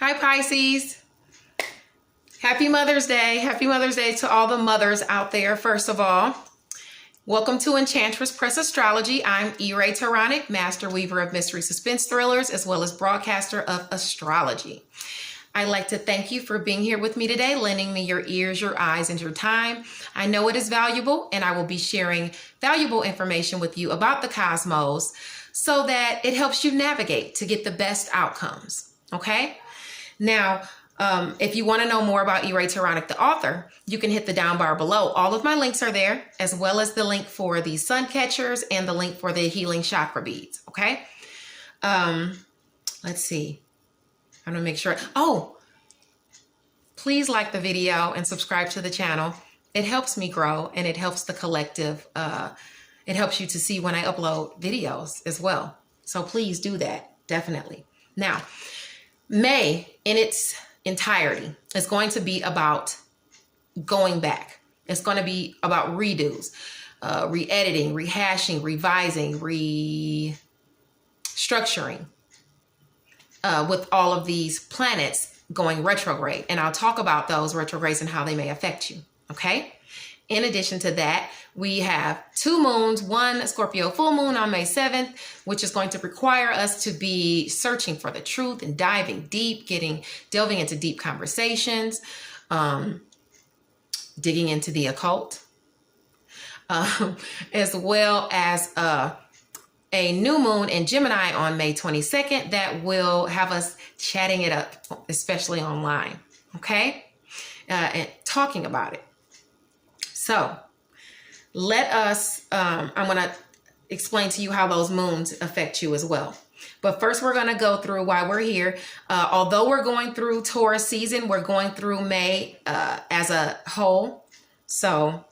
Hi, Pisces. Happy Mother's Day. Happy Mother's Day to all the mothers out there, first of all. Welcome to Enchantress Press Astrology. I'm E-Ray Taronic, master weaver of mystery suspense thrillers, as well as broadcaster of astrology. I'd like to thank you for being here with me today, lending me your ears, your eyes, and your time. I know it is valuable, and I will be sharing valuable information with you about the cosmos so that it helps you navigate to get the best outcomes, okay? Now, if you want to know more about E-Ray Taronic, the author, you can hit the down bar below. All of my links are there, as well as the link for the sun catchers and the link for the healing chakra beads, okay? Let's see. I'm going to make sure. Oh, please like the video and subscribe to the channel. It helps me grow, and it helps the collective. It helps you to see when I upload videos as well. So please do that, definitely. Now, May in its entirety is going to be about going back. It's going to be about redos, re-editing, rehashing, revising, restructuring with all of these planets going retrograde. And I'll talk about those retrogrades and how they may affect you. Okay. In addition to that, we have two moons, one Scorpio full moon on May 7th, which is going to require us to be searching for the truth and diving deep, delving into deep conversations, digging into the occult, as well as a new moon in Gemini on May 22nd that will have us chatting it up, especially online, okay? And talking about it. So let us, I'm going to explain to you how those moons affect you as well. But first, we're going to go through why we're here. Although we're going through Taurus season, we're going through May as a whole. So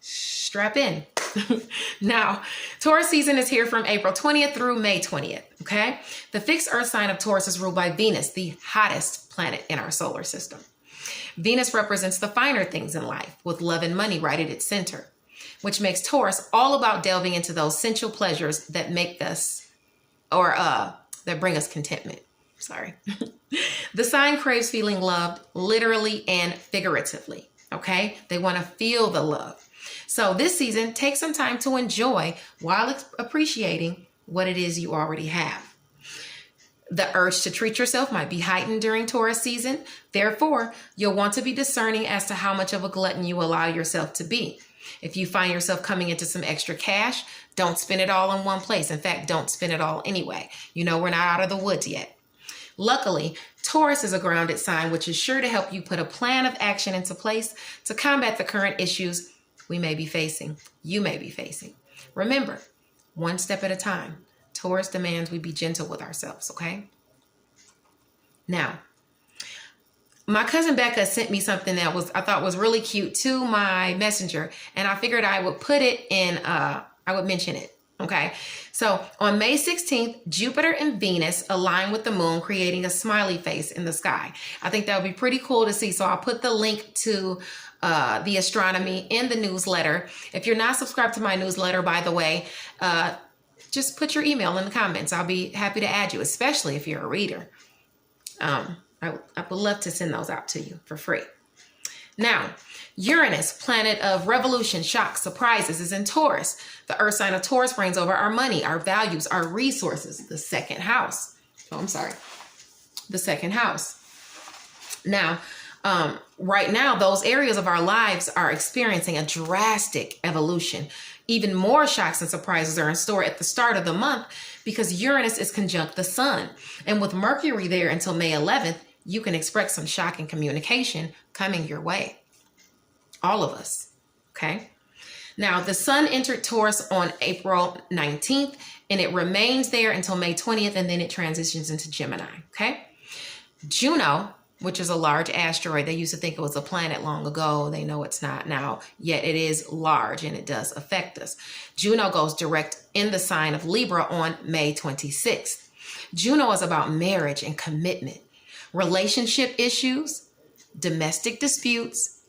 strap in. Now, Taurus season is here from April 20th through May 20th, okay? The fixed earth sign of Taurus is ruled by Venus, the hottest planet in our solar system. Venus represents the finer things in life, with love and money right at its center, which makes Taurus all about delving into those sensual pleasures that make us, or that bring us contentment. Sorry. The sign craves feeling loved literally and figuratively, okay? They want to feel the love. So this season, take some time to enjoy while appreciating what it is you already have. The urge to treat yourself might be heightened during Taurus season. Therefore, you'll want to be discerning as to how much of a glutton you allow yourself to be. If you find yourself coming into some extra cash, don't spend it all in one place. In fact, don't spend it all anyway. You know, we're not out of the woods yet. Luckily, Taurus is a grounded sign, which is sure to help you put a plan of action into place to combat the current issues you may be facing. Remember, one step at a time. Taurus demands we be gentle with ourselves, okay? Now, my cousin Becca sent me something that I thought was really cute to my messenger, and I figured I would put it in, I would mention it, okay? So on May 16th, Jupiter and Venus align with the moon, creating a smiley face in the sky. I think that would be pretty cool to see, so I'll put the link to the astronomy in the newsletter. If you're not subscribed to my newsletter, by the way, just put your email in the comments. I'll be happy to add you, especially if you're a reader. I would love to send those out to you for free. Now, Uranus, planet of revolution, shock, surprises, is in Taurus. The earth sign of Taurus reigns over our money, our values, our resources, the second house. The second house. Now, right now, those areas of our lives are experiencing a drastic evolution. Even more shocks and surprises are in store at the start of the month because Uranus is conjunct the sun. And with Mercury there until May 11th, you can expect some shocking communication coming your way. All of us, okay? Now, the sun entered Taurus on April 19th, and it remains there until May 20th, and then it transitions into Gemini, okay? Juno, which is a large asteroid. They used to think it was a planet long ago. They know it's not now, yet it is large and it does affect us. Juno goes direct in the sign of Libra on May 26th. Juno is about marriage and commitment, relationship issues, domestic disputes,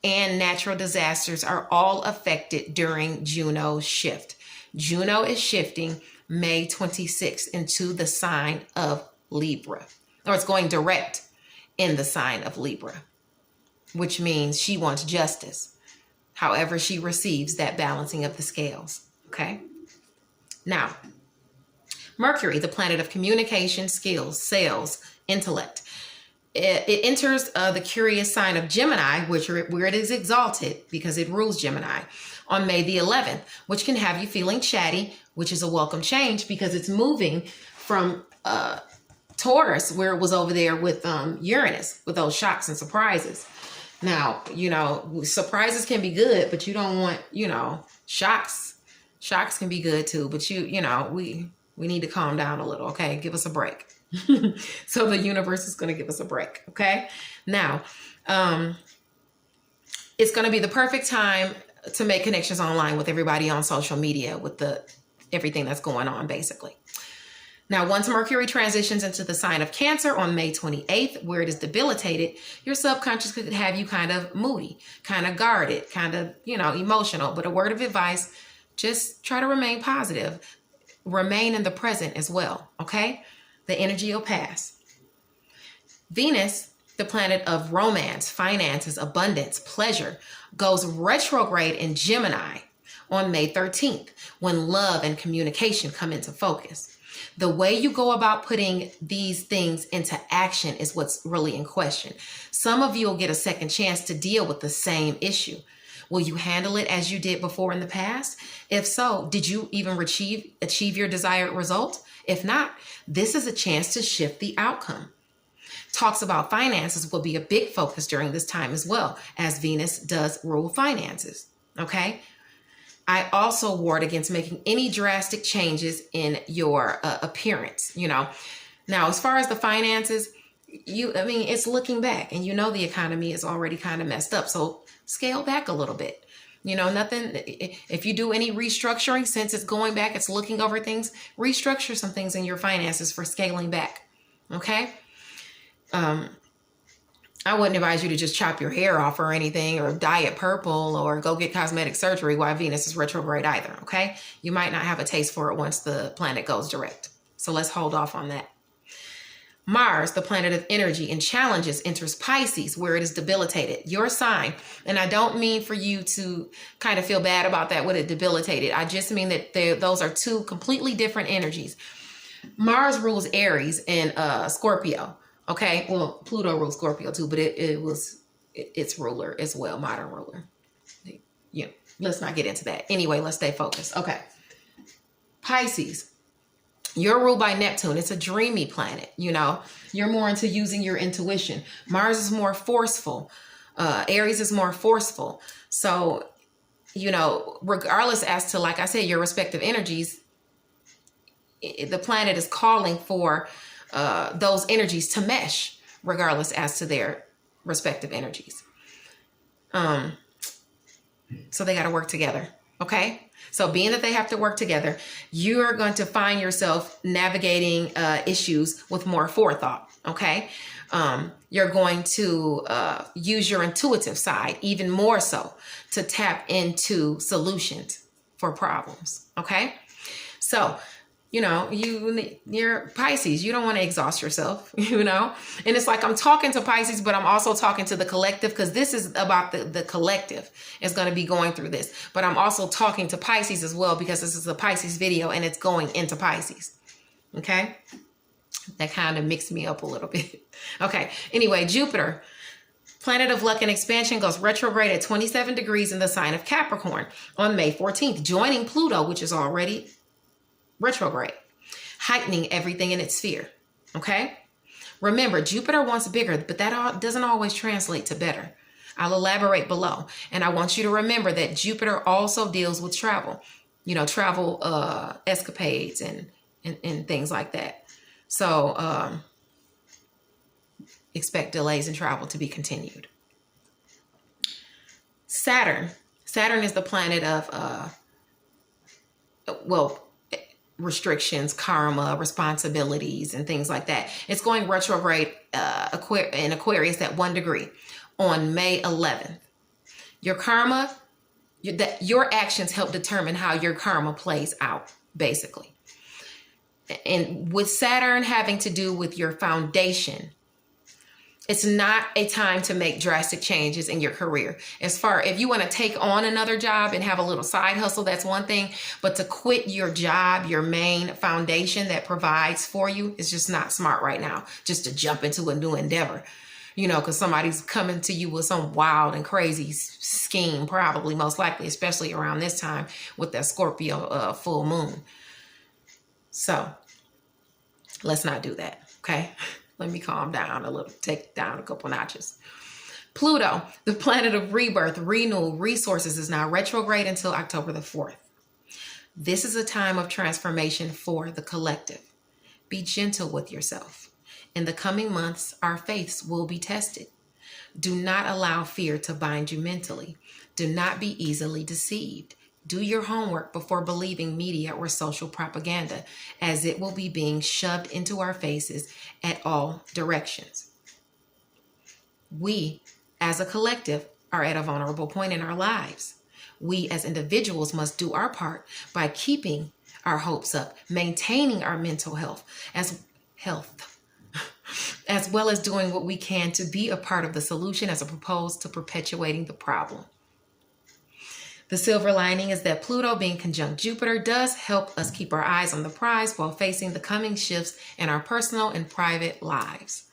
and natural disasters are all affected during Juno's shift. Juno is shifting May 26th into the sign of Libra. or it's going direct in the sign of Libra, which means she wants justice. However, she receives that balancing of the scales. Okay. Now, Mercury, the planet of communication, skills, sales, intellect. It enters the curious sign of Gemini, where it is exalted because it rules Gemini, on May the 11th, which can have you feeling chatty, which is a welcome change because it's moving from Taurus, where it was over there with Uranus, with those shocks and surprises. Now, surprises can be good, but you don't want, shocks. Shocks can be good too, but we need to calm down a little, okay? Give us a break. So the universe is going to give us a break, okay? Now, it's going to be the perfect time to make connections online with everybody on social media, with everything that's going on, basically. Now, once Mercury transitions into the sign of Cancer on May 28th, where it is debilitated, your subconscious could have you kind of moody, kind of guarded, kind of, emotional. But a word of advice, just try to remain positive. Remain in the present as well, okay? The energy will pass. Venus, the planet of romance, finances, abundance, pleasure, goes retrograde in Gemini on May 13th, when love and communication come into focus. The way you go about putting these things into action is what's really in question. Some of you will get a second chance to deal with the same issue. Will you handle it as you did before in the past? If so, did you even achieve your desired result? If not, this is a chance to shift the outcome. Talks about finances will be a big focus during this time as well, as Venus does rule finances. Okay? I also ward against making any drastic changes in your appearance, Now, as far as the finances, it's looking back, and the economy is already kind of messed up. So scale back a little bit. Nothing. If you do any restructuring, since it's going back, it's looking over things, restructure some things in your finances for scaling back. Okay. I wouldn't advise you to just chop your hair off or anything, or dye it purple, or go get cosmetic surgery while Venus is retrograde either. Okay. You might not have a taste for it once the planet goes direct. So let's hold off on that. Mars, the planet of energy and challenges, enters Pisces, where it is debilitated, your sign. And I don't mean for you to kind of feel bad about that with it debilitated. I just mean that those are two completely different energies. Mars rules Aries and Scorpio. Okay, well, Pluto rules Scorpio too, but it was its ruler as well, modern ruler. Let's not get into that. Anyway, let's stay focused. Okay, Pisces. You're ruled by Neptune. It's a dreamy planet. You're more into using your intuition. Mars is more forceful. Aries is more forceful. So, regardless as to, like I said, your respective energies, the planet is calling for those energies to mesh, regardless as to their respective energies. So they got to work together. Okay. So being that they have to work together, you're going to find yourself navigating issues with more forethought. Okay. You're going to use your intuitive side even more so to tap into solutions for problems. Okay. So, you're Pisces. You don't want to exhaust yourself, and it's like I'm talking to Pisces, but I'm also talking to the collective, because this is about the collective is going to be going through this. But I'm also talking to Pisces as well, because this is a Pisces video and it's going into Pisces. Okay. That kind of mixed me up a little bit. Okay. Anyway, Jupiter, planet of luck and expansion, goes retrograde at 27 degrees in the sign of Capricorn on May 14th, joining Pluto, which is already retrograde, heightening everything in its sphere. Okay. Remember, Jupiter wants bigger, but that doesn't always translate to better. I'll elaborate below. And I want you to remember that Jupiter also deals with travel, travel escapades and things like that. So expect delays in travel to be continued. Saturn is the planet of, restrictions, karma, responsibilities, and things like that. It's going retrograde in Aquarius at 1 degree on May 11th. Your karma, your actions help determine how your karma plays out, basically. And with Saturn having to do with your foundation, it's not a time to make drastic changes in your career. As far if you want to take on another job and have a little side hustle, that's one thing. But to quit your job, your main foundation that provides for you, is just not smart right now. Just to jump into a new endeavor, you know, because somebody's coming to you with some wild and crazy scheme, probably, most likely, especially around this time with that Scorpio full moon. So let's not do that, okay? Let me calm down a little, take it down a couple notches. Pluto, the planet of rebirth, renewal, resources, is now retrograde until October the 4th. This is a time of transformation for the collective. Be gentle with yourself. In the coming months, our faiths will be tested. Do not allow fear to bind you mentally. Do not be easily deceived. Do your homework before believing media or social propaganda, as it will be being shoved into our faces at all directions. We, as a collective, are at a vulnerable point in our lives. We, as individuals, must do our part by keeping our hopes up, maintaining our mental health, as well as doing what we can to be a part of the solution as opposed to perpetuating the problem. The silver lining is that Pluto, being conjunct Jupiter, does help us keep our eyes on the prize while facing the coming shifts in our personal and private lives.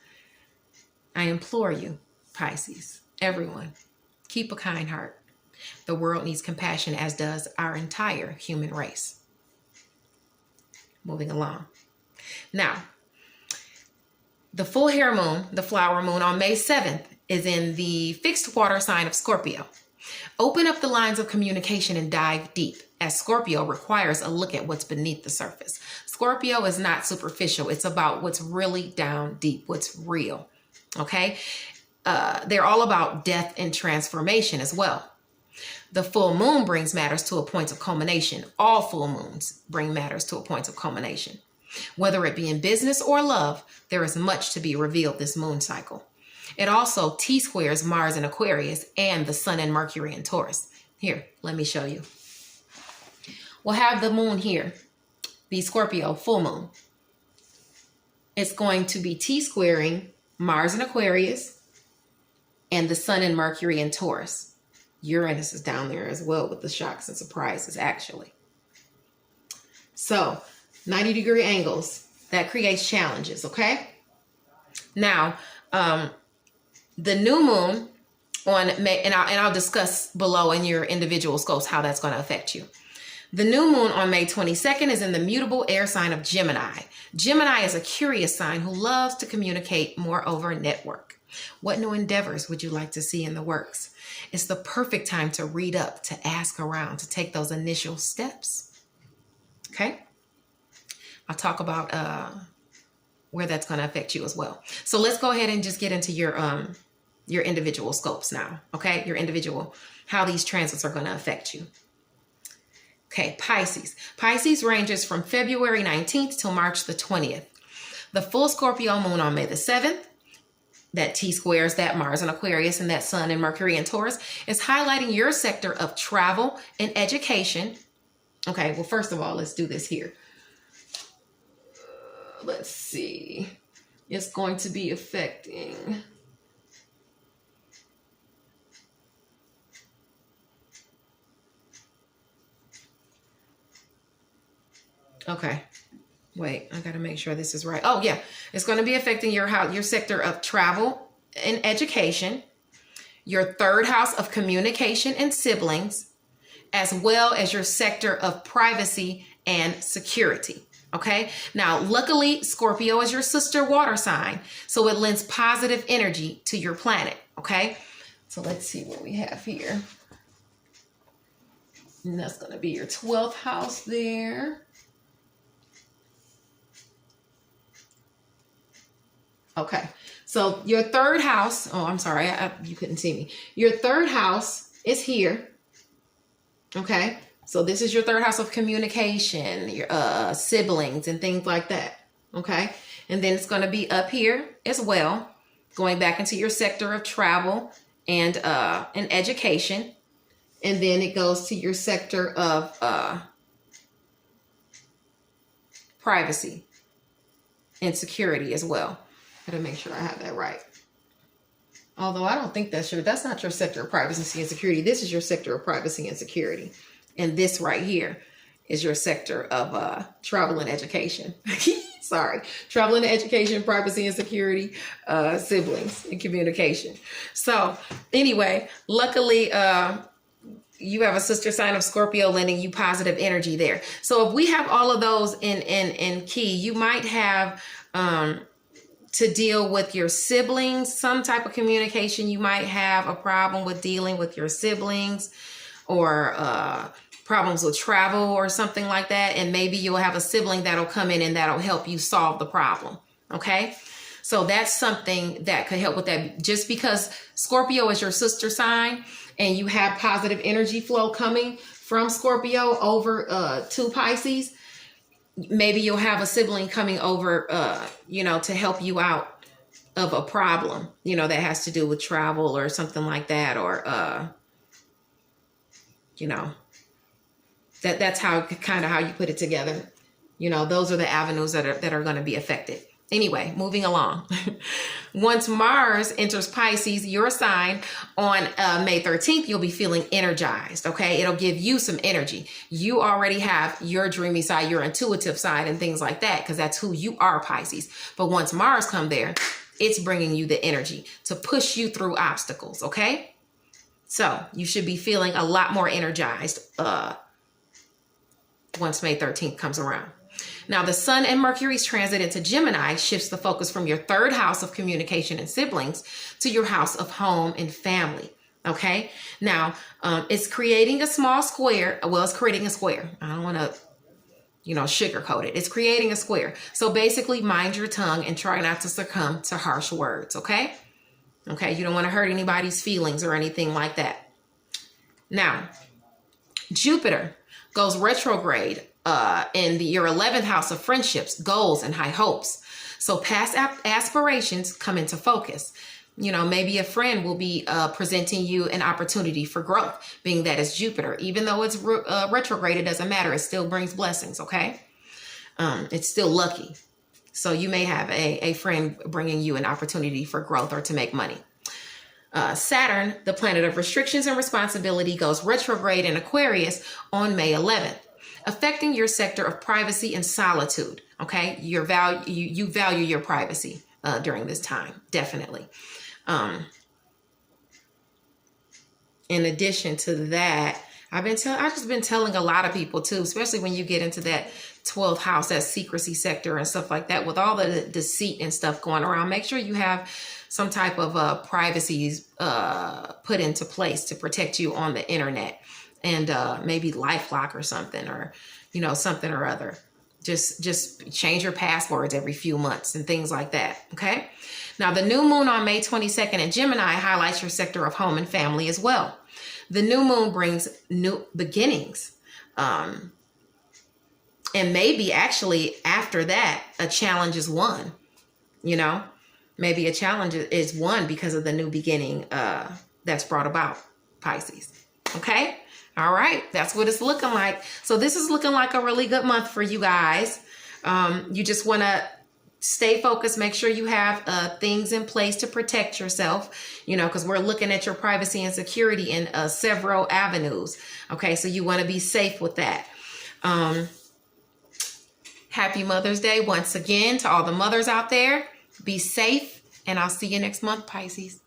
I implore you, Pisces, everyone, keep a kind heart. The world needs compassion, as does our entire human race. Moving along. Now, the full hair moon, the flower moon, on May 7th is in the fixed water sign of Scorpio. Open up the lines of communication and dive deep, as Scorpio requires a look at what's beneath the surface. Scorpio is not superficial. It's about what's really down deep, what's real, okay? They're all about death and transformation as well. The full moon brings matters to a point of culmination. All full moons bring matters to a point of culmination. Whether it be in business or love, there is much to be revealed this moon cycle. It also T-squares Mars in Aquarius and the Sun and Mercury in Taurus. Here, let me show you. We'll have the moon here, the Scorpio full moon. It's going to be T-squaring Mars in Aquarius and the Sun and Mercury in Taurus. Uranus is down there as well with the shocks and surprises, actually. So, 90-degree angles, that creates challenges, okay? Now, the new moon on May, and I'll discuss below in your individual scopes how that's going to affect you. The new moon on May 22nd is in the mutable air sign of Gemini. Gemini is a curious sign who loves to communicate more over network. What new endeavors would you like to see in the works? It's the perfect time to read up, to ask around, to take those initial steps. Okay? I'll talk about where that's going to affect you as well. So let's go ahead and just get into your individual scopes now. Okay? Your individual, how these transits are going to affect you. Okay, Pisces. Pisces ranges from February 19th till March the 20th. The full Scorpio moon on May the 7th, that T-squares that Mars in Aquarius and that Sun and Mercury in Taurus, is highlighting your sector of travel and education. Okay, well, first of all, let's do this here. Let's see. It's going to be affecting... Okay, wait, I got to make sure this is right. Oh, yeah, it's going to be affecting your sector of travel and education, your third house of communication and siblings, as well as your sector of privacy and security. Okay, now, luckily, Scorpio is your sister water sign, so it lends positive energy to your planet. Okay, so let's see what we have here. And that's going to be your 12th house there. Okay, so your third house, oh, I'm sorry, you couldn't see me. Your third house is here, okay? So this is your third house of communication, your siblings and things like that, okay? And then it's going to be up here as well, going back into your sector of travel and education. And then it goes to your sector of privacy and security as well. Gotta make sure I have that right. Although I don't think that's not your sector of privacy and security. This is your sector of privacy and security. And this right here is your sector of travel and education. Sorry. Travel and education, privacy and security, siblings and communication. So anyway, luckily, you have a sister sign of Scorpio lending you positive energy there. So if we have all of those in key, you might have to deal with your siblings, some type of communication. You might have a problem with dealing with your siblings, or problems with travel or something like that. And maybe you'll have a sibling that'll come in and that'll help you solve the problem. Okay. So that's something that could help with that. Just because Scorpio is your sister sign and you have positive energy flow coming from Scorpio over to Pisces, maybe you'll have a sibling coming over, to help you out of a problem, that has to do with travel or something like that. Or, that's how you put it together. Those are the avenues that are going to be affected. Anyway, moving along. Once Mars enters Pisces, your sign, on May 13th, you'll be feeling energized, okay? It'll give you some energy. You already have your dreamy side, your intuitive side, and things like that, because that's who you are, Pisces. But once Mars comes there, it's bringing you the energy to push you through obstacles, okay? So you should be feeling a lot more energized once May 13th comes around. Now, the Sun and Mercury's transit into Gemini shifts the focus from your third house of communication and siblings to your house of home and family. Okay. Now, it's creating a small square. Well, it's creating a square. I don't want to, sugarcoat it. It's creating a square. So basically, mind your tongue and try not to succumb to harsh words. Okay. Okay. You don't want to hurt anybody's feelings or anything like that. Now, Jupiter goes retrograde in your 11th house of friendships, goals, and high hopes. So past aspirations come into focus. Maybe a friend will be presenting you an opportunity for growth, being that it's Jupiter. Even though it's retrograde, it doesn't matter. It still brings blessings, okay? It's still lucky. So you may have a friend bringing you an opportunity for growth or to make money. Saturn, the planet of restrictions and responsibility, goes retrograde in Aquarius on May 11th, affecting your sector of privacy and solitude. Okay, you value your privacy during this time, definitely. In addition to that, I've just been telling a lot of people too, especially when you get into that 12th house, that secrecy sector and stuff like that, with all the deceit and stuff going around. Make sure you have some type of privacy put into place to protect you on the internet, and maybe LifeLock or something, or something or other. Just change your passwords every few months and things like that. Okay. Now, the new moon on May 22nd in Gemini highlights your sector of home and family as well. The new moon brings new beginnings. And maybe actually after that, a challenge is won. Maybe a challenge is won because of the new beginning that's brought about, Pisces. Okay. All right. That's what it's looking like. So this is looking like a really good month for you guys. You just want to stay focused. Make sure you have things in place to protect yourself, because we're looking at your privacy and security in several avenues. Okay. So you want to be safe with that. Happy Mother's Day once again to all the mothers out there. Be safe, and I'll see you next month, Pisces.